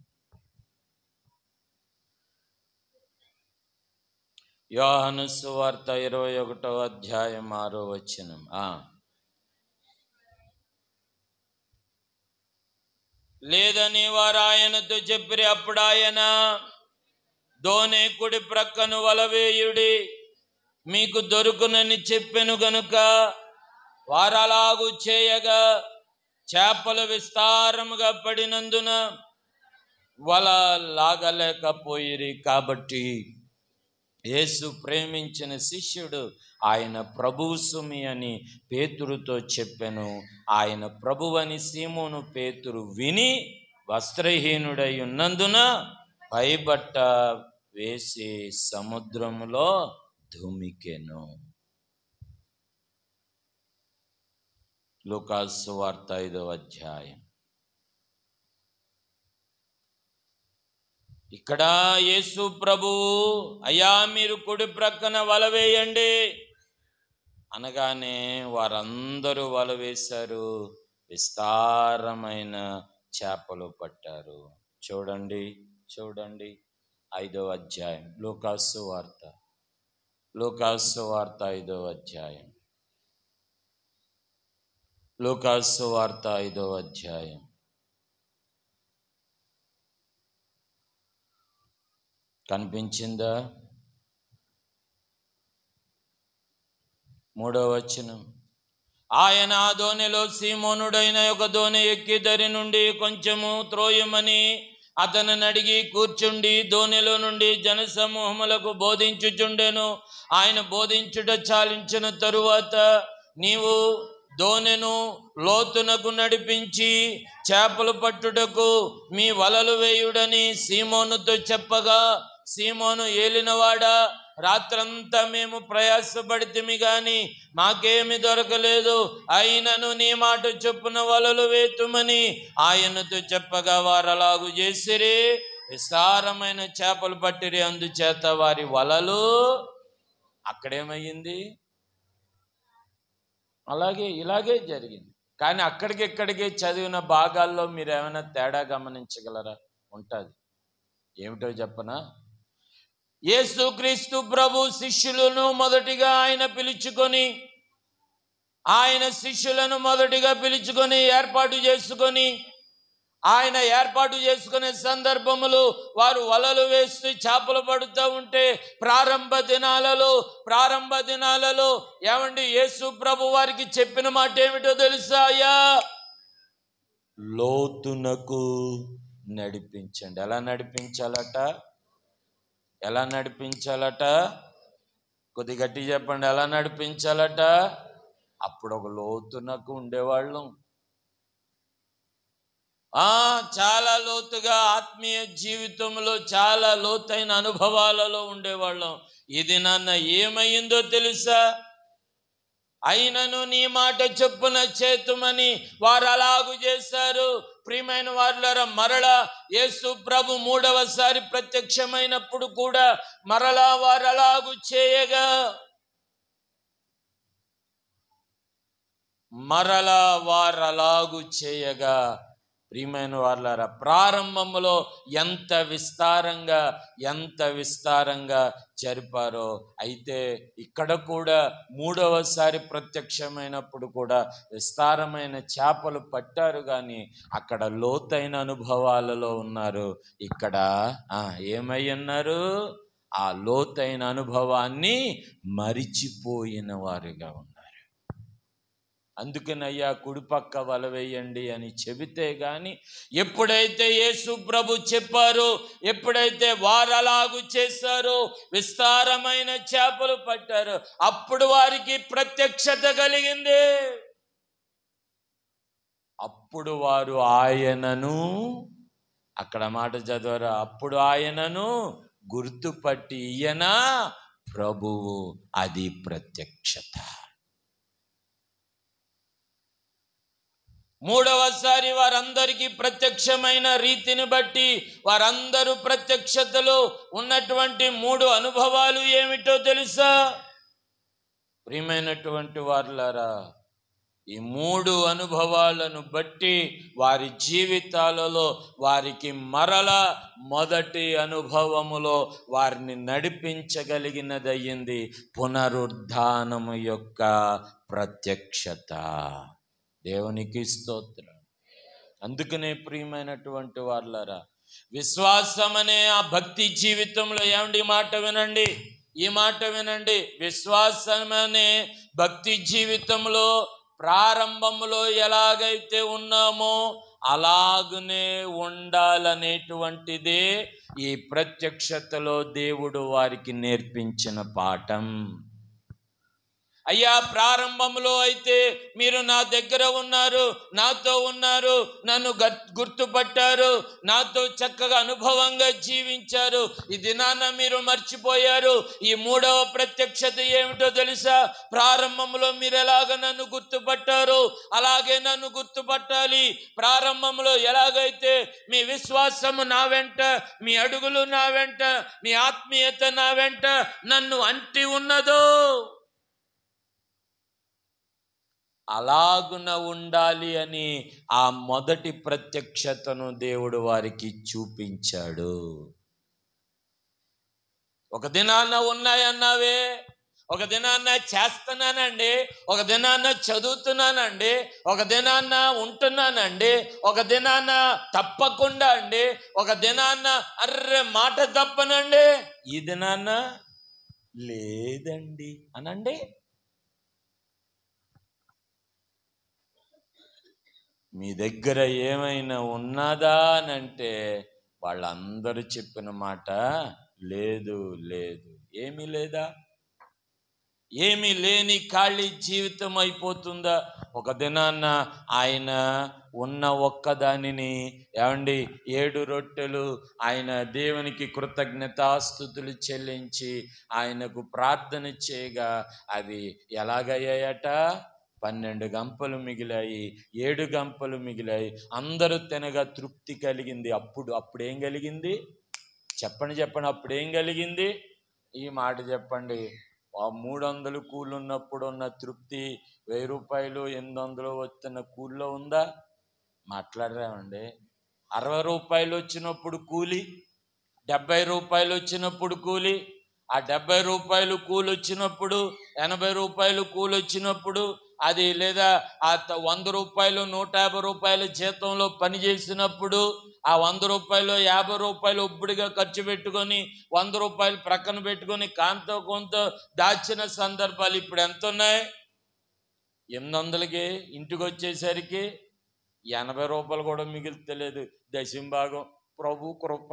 యోహాను సువార్త 21వ అధ్యాయం 6వ వచనం. లేదని వారు ఆయనతో చెప్పిరి. అప్పుడు ఆయన, దోణి కుడి ప్రక్కను వలవేయుడి, మీకు దొరుకునని చెప్పెను గనుక వారు అలాగూ చేయగా చేపలు విస్తారముగా పడినందున వల లాగలేకపోయిరి. కాబట్టి యేసు ప్రేమించిన శిష్యుడు ఆయన ప్రభువు సుమి అని పేతురుతో చెప్పెను. ఆయన ప్రభువని సీమోను పేతురు విని వస్త్రహీనుడై ఉన్నందున పైబట్ట వేసి సముద్రములో ధుమికెను. లూకాసు సువార్త 5వ అధ్యాయం. ఇక్కడ యేసు ప్రభువు, అయ్యా మీరు కుడి ప్రక్కన వల వేయండి అనగానే వారందరూ వల వేశారు. విస్తారమైన చేపలు పట్టారు. చూడండి 5వ అధ్యాయం లూకాసు వార్త 5వ అధ్యాయం. లూకాసు వార్త 5వ అధ్యాయం. కనిపించిందా? 3వ వచనం. ఆయన ఆ దోణిలో సీమోనుడైన ఒక దోణి ఎక్కి దరి నుండి కొంచెము త్రోయమని అతనిని అడిగి కూర్చుండి దోణిలో నుండి జనసమూహములకు బోధించుచుండెను. ఆయన బోధించుట చాలించిన తరువాత, నీవు దోణిను లోతునకు నడిపించి చేపలు పట్టుటకు మీ వలలు వేయుడని సీమోనుతో చెప్పగా, సీమోను, ఏలినవాడా, రాత్రంతా మేము ప్రయాసపడితిమి గాని మాకేమి దొరకలేదు, అయినను నీ మాట చొప్పున వలలు వేతుమని ఆయనతో చెప్పగా వారు అలాగు చేసిరి. విస్తారమైన చేపలు పట్టిరి. అందుచేత వారి వలలు అక్కడేమయ్యింది? ఇలాగే జరిగింది. కానీ అక్కడికి చదివిన భాగాల్లో మీరు ఏమైనా తేడా గమనించగలరా? ఉంటుంది. ఏమిటో చెప్పనా? యేసుక్రీస్తు ప్రభు శిష్యులను మొదటిగా ఆయన శిష్యులను మొదటిగా పిలుచుకొని ఏర్పాటు చేసుకునే సందర్భములు వారు వలలు వేస్తూ చేపలు పడుతూ ఉంటే ప్రారంభ దినాలలో ఏమండి యేసు ప్రభు వారికి చెప్పిన మాట ఏమిటో తెలుసా? అయ్యా లోతునకు నడిపించండి. ఎలా నడిపించాలట? కొద్ది గట్టి చెప్పండి. ఎలా నడిపించాలట? అప్పుడు ఒక లోతునకు ఉండేవాళ్ళం. చాలా లోతుగా ఆత్మీయ జీవితంలో చాలా లోతైన అనుభవాలలో ఉండేవాళ్ళం. ఇది నాన్న ఏమైందో తెలుసా? అయినను నీ మాట చొప్పున చేతుమని వారు అలాగు చేశారు. ప్రియమైన వారులారా, మరలా యేసు ప్రభు మూడవసారి ప్రత్యక్షమైనప్పుడు కూడా మరలా వారు అలాగు చేయగా ప్రియమైన వారులారా, ప్రారంభంలో ఎంత విస్తారంగా జరిపారో, అయితే ఇక్కడ కూడా మూడవసారి ప్రత్యక్షమైనప్పుడు కూడా విస్తారమైన చేపలు పట్టారు, కానీ అక్కడ లోతైన అనుభవాలలో ఉన్నారు. ఇక్కడ ఏమై ఉన్నారు? ఆ లోతైన అనుభవాన్ని మరిచిపోయిన వారుగా ఉన్నారు. అందుకనయ్యా కుడిపక్క వల వేయండి అని చెబితే గాని, ఎప్పుడైతే యేసు ప్రభు చెప్పారో, ఎప్పుడైతే వారు అలాగు చేశారో, విస్తారమైన చేపలు పట్టారో, అప్పుడు వారికి ప్రత్యక్షత కలిగింది. అప్పుడు వారు ఆయనను, అక్కడ మాట చదవరా, అప్పుడు ఆయనను గుర్తుపట్టి ఈయన ప్రభువు. అది ప్రత్యక్షత. మూడవసారి వారందరికీ ప్రత్యక్షమైన రీతిని బట్టి వారందరూ ప్రత్యక్షతలో ఉన్నటువంటి 3 అనుభవాలు ఏమిటో తెలుసా? ప్రియమైనటువంటి వారులారా, ఈ 3 అనుభవాలను బట్టి వారి జీవితాలలో వారికి మరల మొదటి అనుభవములో వారిని నడిపించగలిగినదయ్యింది పునరుద్ధానము యొక్క ప్రత్యక్షత. దేవునికి స్తోత్రం. అందుకనే ప్రియమైనటువంటి వారులారా, విశ్వాసం అనే ఆ భక్తి జీవితంలో ఈ మాట వినండి. విశ్వాసం అనే భక్తి జీవితంలో ప్రారంభంలో ఎలాగైతే ఉన్నామో అలాగనే ఉండాలనేటువంటిదే ఈ ప్రత్యక్షతలో దేవుడు వారికి నేర్పించిన పాఠం. అయ్యా, ప్రారంభంలో అయితే మీరు నా దగ్గర ఉన్నారు, నాతో ఉన్నారు, నన్ను గుర్తుపట్టారు, నాతో చక్కగా అనుభవంగా జీవించారు. ఈ దినాన మీరు మర్చిపోయారు. ఈ 3వ ప్రత్యక్షత ఏమిటో తెలుసా? ప్రారంభంలో మీరు ఎలాగ నన్ను గుర్తుపట్టారో అలాగే నన్ను గుర్తుపట్టాలి. ప్రారంభంలో ఎలాగైతే మీ విశ్వాసము నా వెంట, మీ అడుగులు నా వెంట, మీ ఆత్మీయత నా వెంట నన్ను అంటి ఉన్నదో అలాగున ఉండాలి అని ఆ మొదటి ప్రత్యక్షతను దేవుడు వారికి చూపించాడు. ఒక దినాన్న ఉన్నాయన్నావే, ఒక దినాన్న చేస్తున్నానండి, ఒక దినాన్న చదువుతున్నానండి, ఒక దినాన్న ఉంటున్నానండి, ఒక దినాన్న తప్పకుండా అండి, ఒక దినాన్న మాట తప్పనండి, ఈ దినాన్న లేదండి అనండి. మీ దగ్గర ఏమైనా ఉన్నదా అని అంటే వాళ్ళందరూ చెప్పిన మాట లేదు. ఏమీ లేదా? ఏమీ లేని ఖాళీ జీవితం అయిపోతుందా? ఒక దినాన్న ఆయన ఉన్న ఒక్కదానిని 7 రొట్టెలు ఆయన దేవునికి కృతజ్ఞతాస్తుతులు చెల్లించి ఆయనకు ప్రార్థన చేయగా అవి ఎలాగయ్యాయట? 12 గంపలు మిగిలాయి, 7 గంపలు మిగిలాయి. అందరూ తినగా తృప్తి కలిగింది. అప్పుడు ఏం కలిగింది? చెప్పండి. అప్పుడేం కలిగింది? ఈ మాట చెప్పండి. 300 కూలి ఉన్నప్పుడు ఉన్న తృప్తి 1000 రూపాయలు 800 వచ్చిన కూలిలో ఉందా? మాట్లాడరామండి. 60 రూపాయలు వచ్చినప్పుడు కూలి, 70 రూపాయలు వచ్చినప్పుడు కూలి, ఆ 70 రూపాయలు కూలి వచ్చినప్పుడు, 80 రూపాయలు కూలి వచ్చినప్పుడు, అది లేదా ఆ 100 రూపాయలు 150 రూపాయలు జీతంలో పనిచేసినప్పుడు ఆ 100 రూపాయలు 50 రూపాయలు ఒబ్బడిగా ఖర్చు పెట్టుకొని 100 రూపాయలు ప్రక్కన పెట్టుకొని కాంతో కొంత దాచిన సందర్భాలు ఇప్పుడు ఎంత ఉన్నాయి? 800కి ఇంటికి వచ్చేసరికి 80 రూపాయలు కూడా మిగులుతలేదు. దశంభాగం ప్రభు కృప.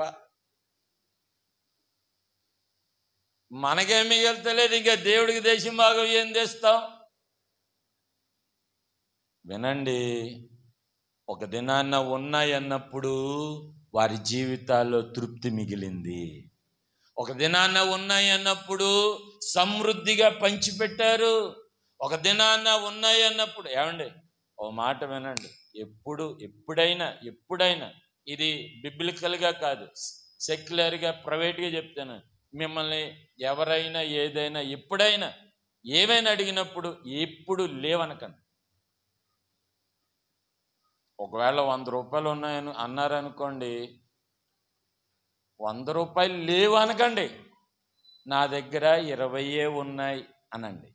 మనకే మిగులుతలేదు, ఇంకా దేవుడికి దశంభాగం ఏం తెస్తాం? వినండి, ఒక దినాన్న ఉన్నాయన్నప్పుడు వారి జీవితాల్లో తృప్తి మిగిలింది. ఒక దినాన్న ఉన్నాయన్నప్పుడు సమృద్ధిగా పంచిపెట్టారు. ఒక దినాన్న ఉన్నాయన్నప్పుడు ఏమండి, ఓ మాట వినండి, ఎప్పుడైనా ఇది బిబ్లికల్గా కాదు, సెక్యులర్గా ప్రైవేట్గా చెప్తాను. మిమ్మల్ని ఎవరైనా ఏదైనా ఎప్పుడైనా ఏమైనా అడిగినప్పుడు ఎప్పుడు లేవనకండి. ఒకవేళ 100 రూపాయలు ఉన్నాయని అన్నారనుకోండి, 100 రూపాయలు లేవు అనకండి, నా దగ్గర 20 ఉన్నాయి అనండి.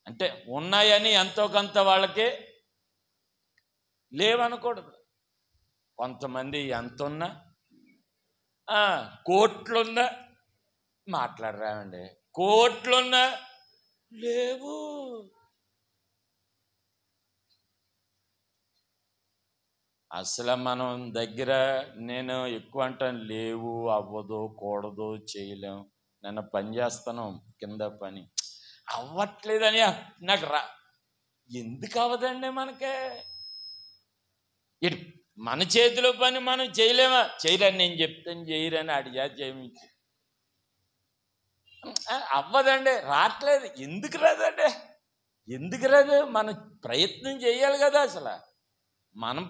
అంటే ఉన్నాయని ఎంతో కొంత వాళ్ళకి లేవనకూడదు. కొంతమంది ఎంతున్నా కోట్లున్నా మాట్లాడరామండి, కోట్లున్నా లేవు. అసలు మనం దగ్గర నేను ఎక్కువ అంటాను, లేవు, అవ్వదు, కూడదు, చేయలేం. నేను పని చేస్తాను, కింద పని అవ్వట్లేదని నాకు ఎందుకు అవ్వదండి మనకే? మన చేతిలో పని మనం చేయలేమా? చేయరని నేను చెప్తాను, చేయరని అడిగా చేయించి అవ్వదండి, రావట్లేదు. ఎందుకు రాదండి? ఎందుకు రాదు? మనం ప్రయత్నం చేయాలి కదా. అసలు మనం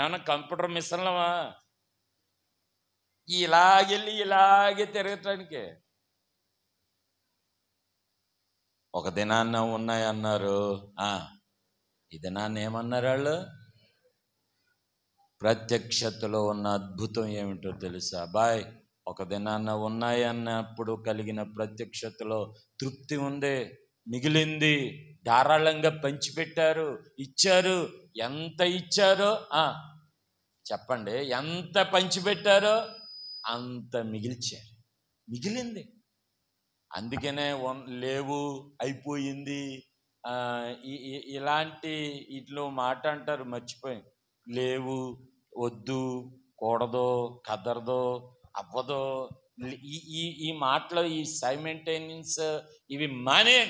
ఏమైనా కంప్యూటర్ మిషన్లమా ఇలాగెళ్ళి ఇలాగే తిరగటానికి? ఒక దినాన్న ఉన్నాయన్నారు, ఈ దినాన్న ఏమన్నారు వాళ్ళు? ప్రత్యక్షతలో ఉన్న అద్భుతం ఏమిటో తెలుసా బాయ్? ఒక దినాన్న ఉన్నాయన్నప్పుడు కలిగిన ప్రత్యక్షతలో తృప్తి ఉంది, మిగిలింది, ధారాళంగా పంచిపెట్టారు, ఇచ్చారు. ఎంత ఇచ్చారో చెప్పండి, ఎంత పంచిపెట్టారో అంత మిగిల్చారు, మిగిలింది. అందుకనే లేవు, అయిపోయింది, ఇలాంటి ఇట్లో మాట అంటారు, మర్చిపోయి. లేవు, వద్దు, కూడదో, కదరదో, అవ్వదో, ఈ మాటలు, ఈ సైమెంటేనియన్స్ ఇవి మానే.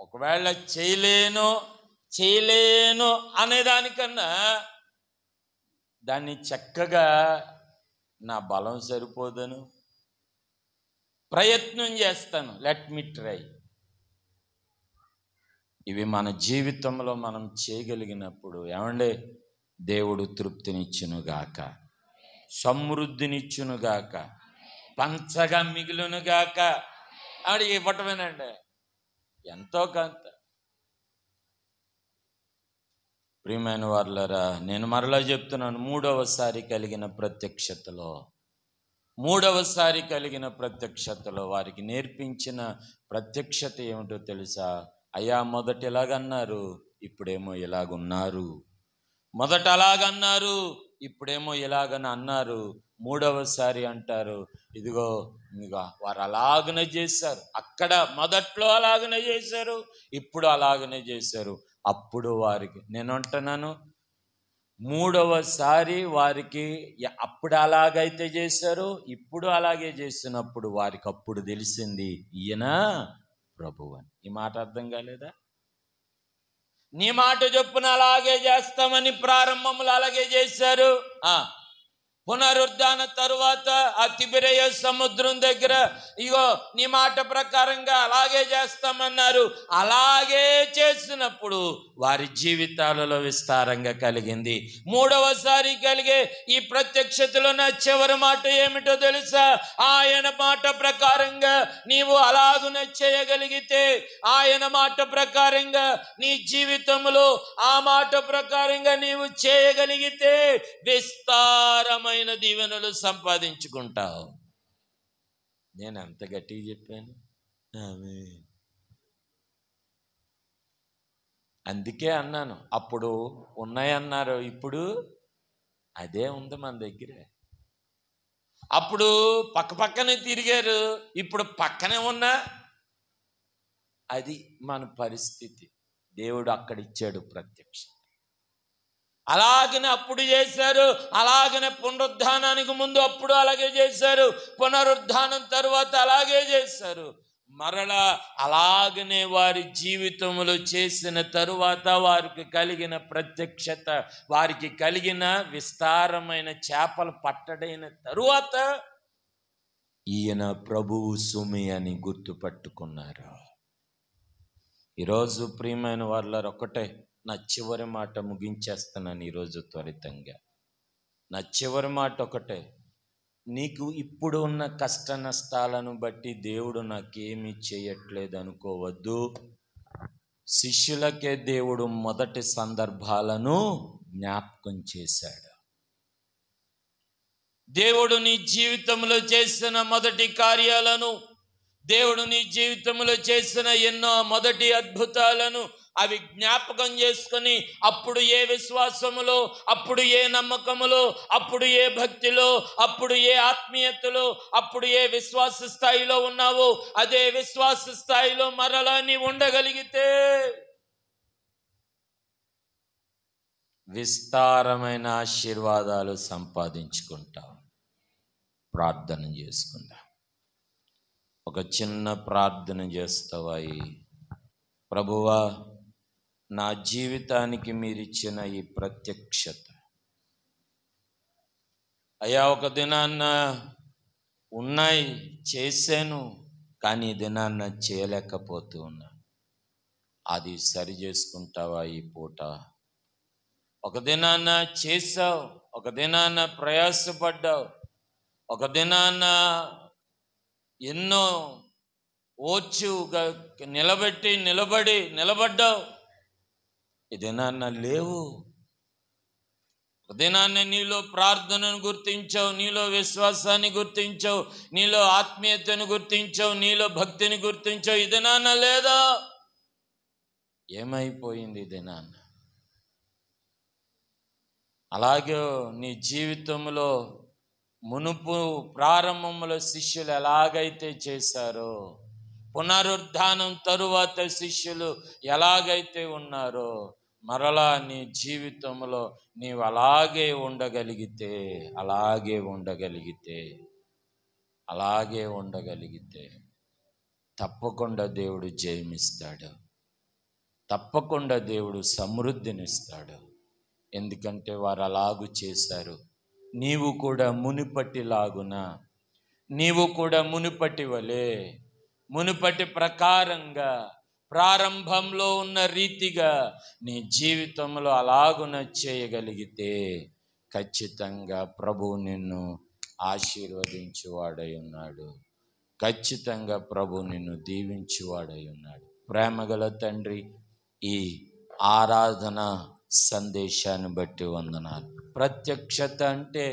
ఒకవేళ చేయలేను అనేదానికన్నా దాన్ని చక్కగా నా బలం సరిపోదను, ప్రయత్నం చేస్తాను, లెట్ మీ ట్రై. ఇవి మన జీవితంలో మనం చేయగలిగినప్పుడు ఏమండి, దేవుడు తృప్తినిచ్చునుగాక, సమృద్ధినిచ్చునుగాక, పంచగా మిగులునుగాక. ఆవిడ ఇవ్వటమేనండి, ఎంతో కొంత. ప్రియమైన వారులారా, నేను మరలా చెప్తున్నాను, మూడవసారి కలిగిన ప్రత్యక్షతలో వారికి నేర్పించిన ప్రత్యక్షత ఏమిటో తెలుసా? అయ్యా, మొదట ఇలాగన్నారు, ఇప్పుడేమో ఇలాగున్నారు. మొదట అలాగన్నారు, ఇప్పుడేమో ఇలాగని అన్నారు. మూడవసారి అంటారు, ఇదిగో వారు అలాగనే చేశారు. అక్కడ మొదట్లో అలాగనే చేశారు, ఇప్పుడు అలాగనే చేశారు. అప్పుడు వారికి, నేను అంటున్నాను, మూడవసారి వారికి అప్పుడు అలాగైతే చేశారు, ఇప్పుడు అలాగే చేసినప్పుడు వారికి అప్పుడు తెలిసింది, ఈయన ప్రభువు అని. ఈ మాట అర్థం కాలేదా? నీ మాట చొప్పున అలాగే చేస్తామని ప్రారంభంలో అలాగే చేశారు. పునరుద్ధాన తరువాత ఆ తిబెరియ సముద్రం దగ్గర, ఇగో నీ మాట ప్రకారంగా అలాగే చేస్తామన్నారు. అలాగే చేసినప్పుడు వారి జీవితాలలో విస్తారంగా కలిగింది. మూడవసారి కలిగే ఈ ప్రత్యక్షతలో నా చివరి మాట ఏమిటో తెలుసా? ఆయన మాట ప్రకారంగా నీవు అలాగున చేయగలిగితే, ఆయన మాట ప్రకారంగా నీ జీవితంలో ఆ మాట ప్రకారంగా నీవు చేయగలిగితే విస్తారమైన దీవెనలు సంపాదించుకుంటావు. నేను అంత గట్టిగా చెప్పాను. అందుకే అన్నాను, అప్పుడు ఉన్నాయన్నారు, ఇప్పుడు అదే ఉంది మన దగ్గర. అప్పుడు పక్కనే తిరిగారు, ఇప్పుడు పక్కనే ఉన్నా అది మన పరిస్థితి. దేవుడు అక్కడిచ్చాడు ప్రత్యక్ష. అలాగనే అప్పుడు చేశారు, అలాగనే పునరుద్ధానానికి ముందు అప్పుడు అలాగే చేశారు, పునరుద్ధానం తర్వాత అలాగే చేశారు. మరలా అలాగనే వారి జీవితంలో చేసిన తరువాత వారికి కలిగిన ప్రత్యక్షత, వారికి కలిగిన విస్తారమైన చేపలు పట్టడైన తరువాత ఈయన ప్రభువు సుమి అని గుర్తుపట్టుకున్నారు. ఈరోజు ప్రియమైన వాళ్ళ ఒకటే, నా చివరి మాట ముగించేస్తున్నాను ఈరోజు త్వరితంగా. నా చివరి మాట ఒకటే, నీకు ఇప్పుడు ఉన్న కష్ట నష్టాలను బట్టి దేవుడు నాకేమీ చేయట్లేదు అనుకోవద్దు. శిష్యులకే దేవుడు మొదటి సందర్భాలను జ్ఞాపకం చేశాడు. దేవుడు నీ జీవితంలో చేసిన మొదటి కార్యాలను, దేవుడు నీ జీవితంలో చేసిన ఎన్నో మొదటి అద్భుతాలను అవి జ్ఞాపకం చేసుకొని, అప్పుడు ఏ విశ్వాసములో, అప్పుడు ఏ నమ్మకములో, అప్పుడు ఏ భక్తిలో, అప్పుడు ఏ ఆత్మీయతలో, అప్పుడు ఏ విశ్వాస స్థాయిలో ఉన్నావో అదే విశ్వాస స్థాయిలో మరలా నీ ఉండగలిగితే విస్తారమైన ఆశీర్వాదాలు సంపాదించుకుంటావు. ప్రార్థన చేసుకుందాం. ఒక చిన్న ప్రార్థన చేస్తావా? ప్రభువా, నా జీవితానికి మీరిచ్చిన ఈ ప్రత్యక్షత, అయ్యా ఒక దినాన్న ఉన్నాయి, చేశాను, కానీ ఈ దినాన్న చేయలేకపోతూ ఉన్నా. అది సరి చేసుకుంటావా ఈ పూట? ఒక దినాన్న చేసావు, ఒక దినాన్న ప్రయాసపడ్డావు, ఒక దినాన్న ఎన్నో ఓర్చుగా నిలబడ్డావు. ఈ దినాన్న లేవు. ఒక దినాన్ని నీలో ప్రార్థనను గుర్తించావు, నీలో విశ్వాసాన్ని గుర్తించావు, నీలో ఆత్మీయతను గుర్తించావు, నీలో భక్తిని గుర్తించావు. ఈ దినాన్న లేదా? ఏమైపోయింది ఈ దినాన్న? అలాగే నీ జీవితంలో మునుపు ప్రారంభంలో శిష్యులు ఎలాగైతే చేశారో, పునరుద్ధానం తరువాత శిష్యులు ఎలాగైతే ఉన్నారో, మరలా నీ జీవితంలో నీవు అలాగే ఉండగలిగితే తప్పకుండా దేవుడు జయమిస్తాడు. తప్పకుండా దేవుడు సమృద్ధినిస్తాడు. ఎందుకంటే వారు అలాగూ చేశారు. నీవు కూడా మునుపటి వలె, మునుపటి ప్రకారంగా, ప్రారంభంలో ఉన్న రీతిగా నీ జీవితంలో అలాగున చేయగలిగితే ఖచ్చితంగా ప్రభువు నిన్ను ఆశీర్వదించువాడై ఉన్నాడు. ఖచ్చితంగా ప్రభువు నిన్ను దీవించువాడై ఉన్నాడు. ప్రేమగల తండ్రి, ఈ ఆరాధన సందేశాన్ని బట్టి వందనాలు. ప్రత్యక్షత అంటే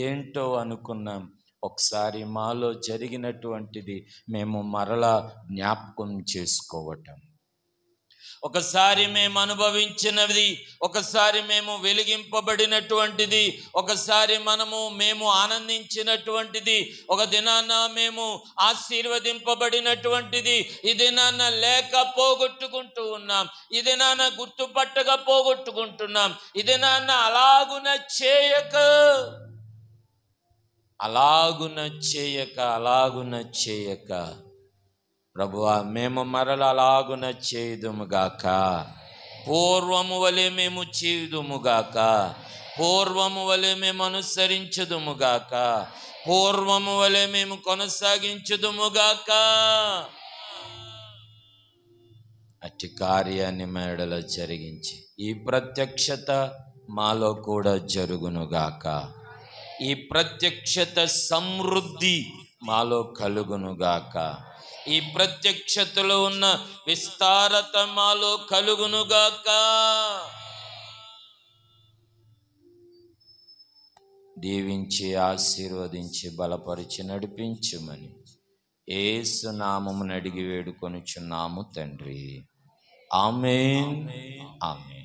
ఏంటో అనుకున్నాం. ఒకసారి మాలో జరిగినటువంటిది మేము మరలా జ్ఞాపకం చేసుకోవటం, ఒకసారి మేము అనుభవించినది, ఒకసారి మేము వెలిగింపబడినటువంటిది, ఒకసారి మేము ఆనందించినటువంటిది, ఒక దినాన మేము ఆశీర్వదింపబడినటువంటిది ఈ దినాన లేక పోగొట్టుకుంటూ ఉన్నాం. ఈ దినాన గుర్తుపట్టగా పోగొట్టుకుంటున్నాం. ఈ దినాన అలాగున చేయక ప్రభువా, మేము మరల అలాగున చేయుదుముగాక. పూర్వము వలె మేము చేయుదుముగాక, పూర్వము వలె మేము అనుసరించుదుముగాక, పూర్వము వలె మేము కొనసాగించుదుముగాక. అట్టి కార్యాన్ని మేడలో జరిగించి ఈ ప్రత్యక్షత మాలో కూడా జరుగునుగాక. ఈ ప్రత్యక్షత సమృద్ధి మాలో కలుగునుగాక. ఈ ప్రత్యక్షతలో ఉన్న విస్తారత మాలో కలుగునుగాక. దీవించి ఆశీర్వదించి బలపరిచి నడిపించుమని యేసు నామమున అడిగి వేడుకొనుచున్నాము తండ్రి. ఆమేన్, ఆమేన్.